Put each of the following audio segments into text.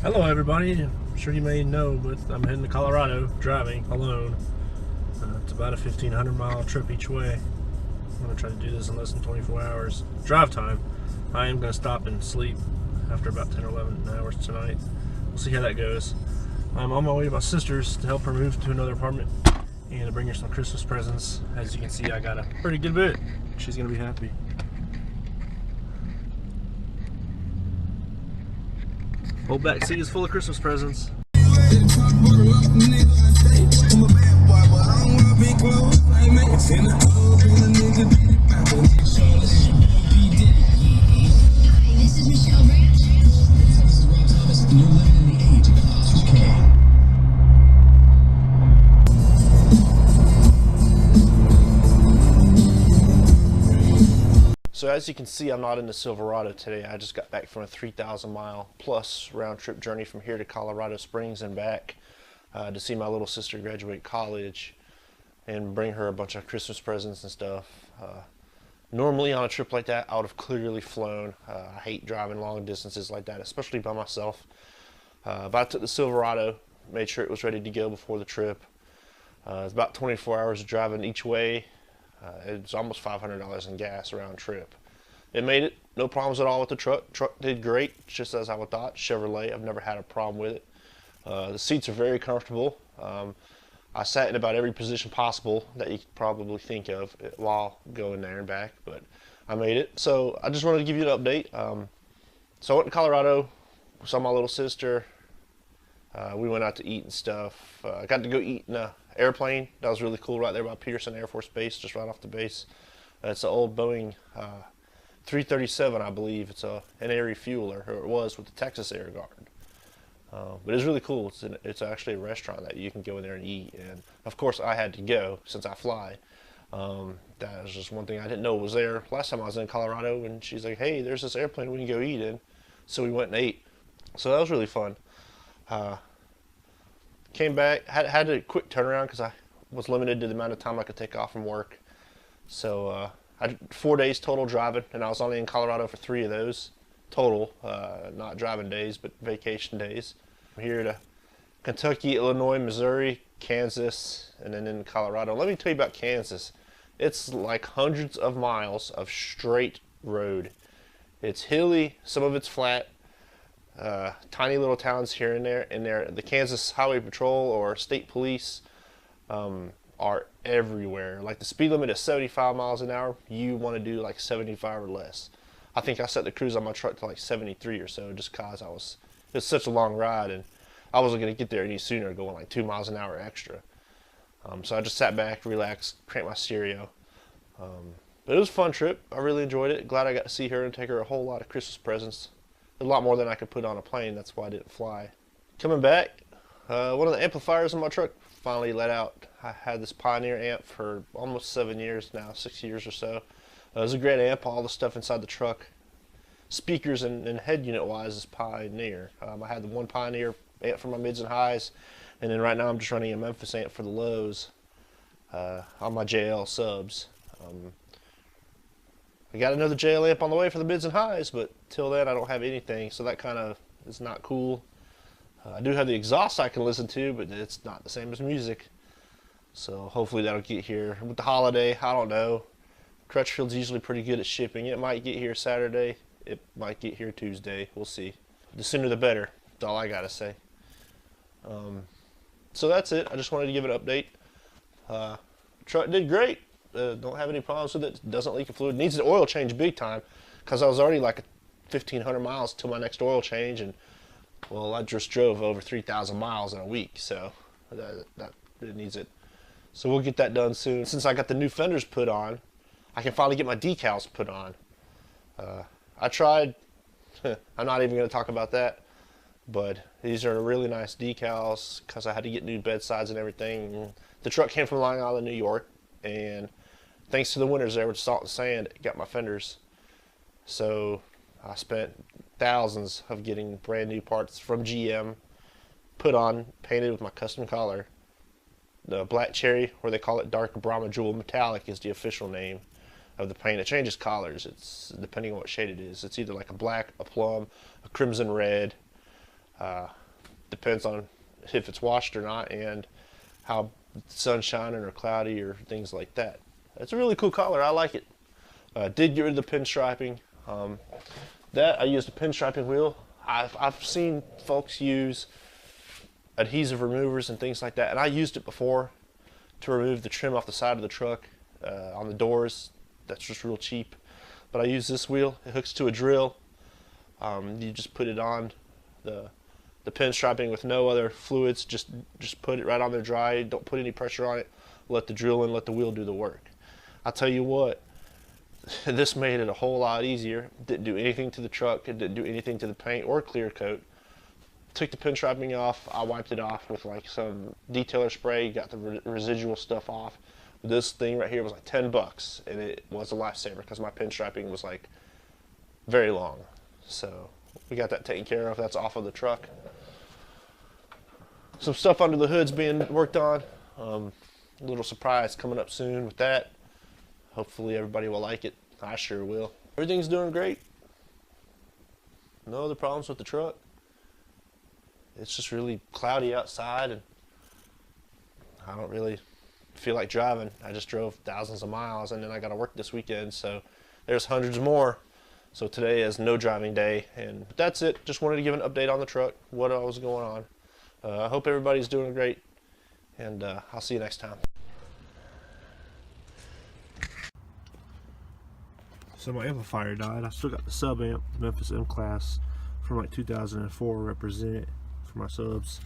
Hello everybody, I'm sure you may know, but I'm heading to Colorado, driving alone. It's about a 1,500 mile trip each way. I'm going to try to do this in less than 24 hours drive time. I am going to stop and sleep after about 10 or 11 hours tonight. We'll see how that goes. I'm on my way to my sister's to help her move to another apartment and to bring her some Christmas presents. As you can see, I got a pretty good bit. She's going to be happy. Whole back seat is full of Christmas presents. So as you can see, I'm not in the Silverado today. I just got back from a 3,000 mile plus round trip journey from here to Colorado Springs and back to see my little sister graduate college and bring her a bunch of Christmas presents and stuff. Normally on a trip like that, I would have clearly flown. I hate driving long distances like that, especially by myself. But I took the Silverado, made sure it was ready to go before the trip. It's about 24 hours of driving each way. It's almost $500 in gas round trip. It made it, no problems at all with the truck. Truck did great, just as I would thought. Chevrolet, I've never had a problem with it. The seats are very comfortable. I sat in about every position possible that you could probably think of while going there and back, but I made it. So I just wanted to give you an update. So I went to Colorado, saw my little sister. We went out to eat and stuff. I got to go eat in an airplane. That was really cool, right there by Peterson Air Force Base, just right off the base. It's an old Boeing 337, I believe. It's an air refueler, or it was with the Texas Air Guard. But it's really cool. It's actually a restaurant that you can go in there and eat. And of course, I had to go since I fly. That was just one thing I didn't know was there. Last time I was in Colorado, and she's like, "Hey, there's this airplane we can go eat in." So we went and ate. So that was really fun. Came back, had a quick turnaround because I was limited to the amount of time I could take off from work. So I had 4 days total driving, and I was only in Colorado for 3 of those total, not driving days, but vacation days. I'm here to Kentucky, Illinois, Missouri, Kansas, and then in Colorado. Let me tell you about Kansas. It's like hundreds of miles of straight road. It's hilly, some of it's flat. Tiny little towns here and there. The Kansas Highway Patrol or State Police are everywhere. Like the speed limit is 75 miles an hour. You want to do like 75 or less. I think I set the cruise on my truck to like 73 or so, just cause it's such a long ride and I wasn't gonna get there any sooner going like 2 miles an hour extra. So I just sat back, relaxed, cranked my stereo. But it was a fun trip. I really enjoyed it. Glad I got to see her and take her a whole lot of Christmas presents. A lot more than I could put on a plane. That's why I didn't fly. Coming back, one of the amplifiers in my truck finally let out. I had this Pioneer amp for almost 7 years now, 6 years or so. It was a great amp. All the stuff inside the truck, speakers and head unit wise, is Pioneer. I had the one Pioneer amp for my mids and highs, and then right now I'm just running a Memphis amp for the lows on my JL subs. I got another JL amp on the way for the mids and highs, but till then I don't have anything, so that kind of is not cool. I do have the exhaust I can listen to, but it's not the same as music. So hopefully that'll get here. With the holiday, I don't know. Crutchfield's usually pretty good at shipping. It might get here Saturday. It might get here Tuesday. We'll see. The sooner the better. That's all I gotta say. So that's it. I just wanted to give an update. Truck did great. Don't have any problems with it. Doesn't leak a fluid. Needs an oil change big time because I was already like 1,500 miles till my next oil change, and well, I just drove over 3,000 miles in a week, so that it needs it. So we'll get that done soon. Since I got the new fenders put on, I can finally get my decals put on. I tried. I'm not even going to talk about that, but these are really nice decals because I had to get new bedsides and everything. The truck came from Long Island, New York, and thanks to the winters there with salt and sand, it got my fenders. So I spent thousands of getting brand new parts from GM, put on, painted with my custom color. The black cherry, or they call it dark Brahma Jewel Metallic, is the official name of the paint. It changes colors. It's depending on what shade it is. It's either like a black, a plum, a crimson red, Depends on if it's washed or not and how the sun's shining or cloudy or things like that. It's a really cool color. I like it. Did get rid of the pinstriping. That I used a pinstriping wheel. I've seen folks use adhesive removers and things like that, and I used it before to remove the trim off the side of the truck on the doors. That's just real cheap. But I use this wheel. It hooks to a drill. You just put it on the pinstriping with no other fluids. Just put it right on there dry. Don't put any pressure on it. Let the drill and let the wheel do the work. I'll tell you what, this made it a whole lot easier. Didn't do anything to the truck. It didn't do anything to the paint or clear coat. Took the pinstriping off. I wiped it off with like some detailer spray. Got the residual stuff off. This thing right here was like $10, and it was a lifesaver because my pinstriping was like very long. So we got that taken care of. That's off of the truck. Some stuff under the hood's being worked on. A little surprise coming up soon with that. Hopefully everybody will like it. I sure will. Everything's doing great. No other problems with the truck. It's just really cloudy outside, and I don't really feel like driving. I just drove thousands of miles, and then I got to work this weekend, so there's hundreds more. So today is no driving day, and that's it. Just wanted to give an update on the truck, what was going on. I hope everybody's doing great, and I'll see you next time. So my amplifier died. I still got the sub amp, Memphis M class from like 2004 represent for my subs.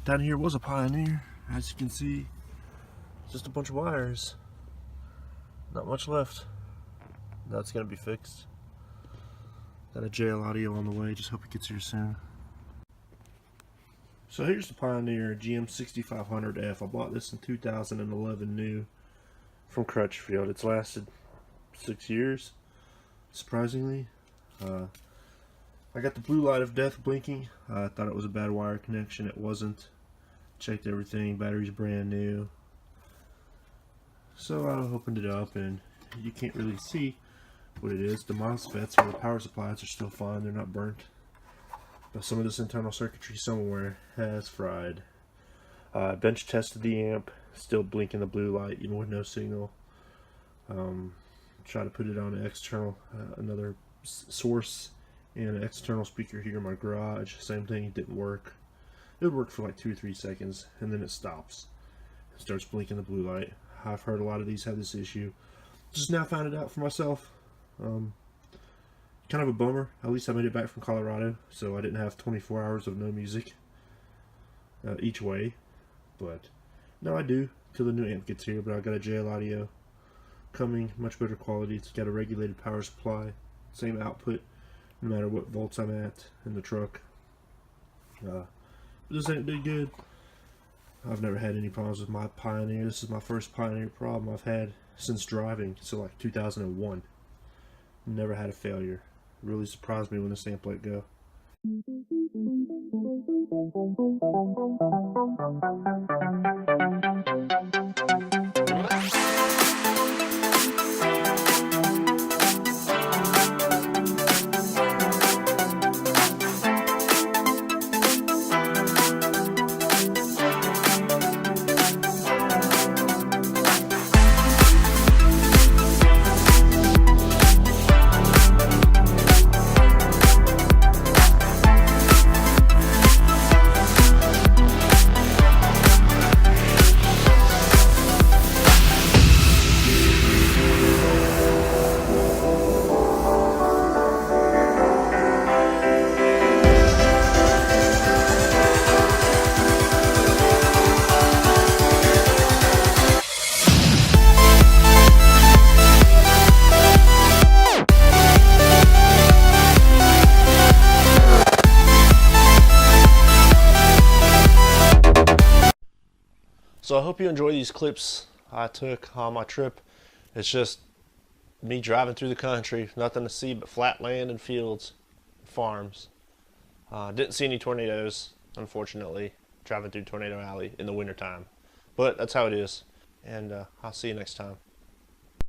Down here was a Pioneer, as you can see. Just a bunch of wires. Not much left. That's gonna be fixed. Got a JL audio on the way. Just hope it gets here soon. So here's the Pioneer GM 6500F. I bought this in 2011 new from Crutchfield. It's lasted 6 years, surprisingly. I got the blue light of death blinking. I thought it was a bad wire connection. It wasn't. Checked everything. Battery's brand new. So I opened it up, and you can't really see what it is. The MOSFETs or the power supplies are still fine. They're not burnt. But some of this internal circuitry somewhere has fried. Bench tested the amp. Still blinking the blue light even with no signal. Try to put it on an external, another source and an external speaker here in my garage. Same thing, it didn't work. It would work for like 2 or 3 seconds, and then it stops. It starts blinking the blue light. I've heard a lot of these have this issue. Just now found it out for myself. Kind of a bummer. At least I made it back from Colorado, so I didn't have 24 hours of no music each way. But no, I do till the new amp gets here. But I got a JL audio coming, much better quality. It's got a regulated power supply, same output no matter what volts I'm at in the truck. This ain't did good. I've never had any problems with my Pioneer. This is my first Pioneer problem I've had since driving, so like 2001. Never had a failure. Really surprised me when this amp let go. So I hope you enjoy these clips I took on my trip. It's just me driving through the country, nothing to see but flat land and fields, farms. Didn't see any tornadoes, unfortunately, driving through Tornado Alley in the wintertime. But that's how it is, and I'll see you next time.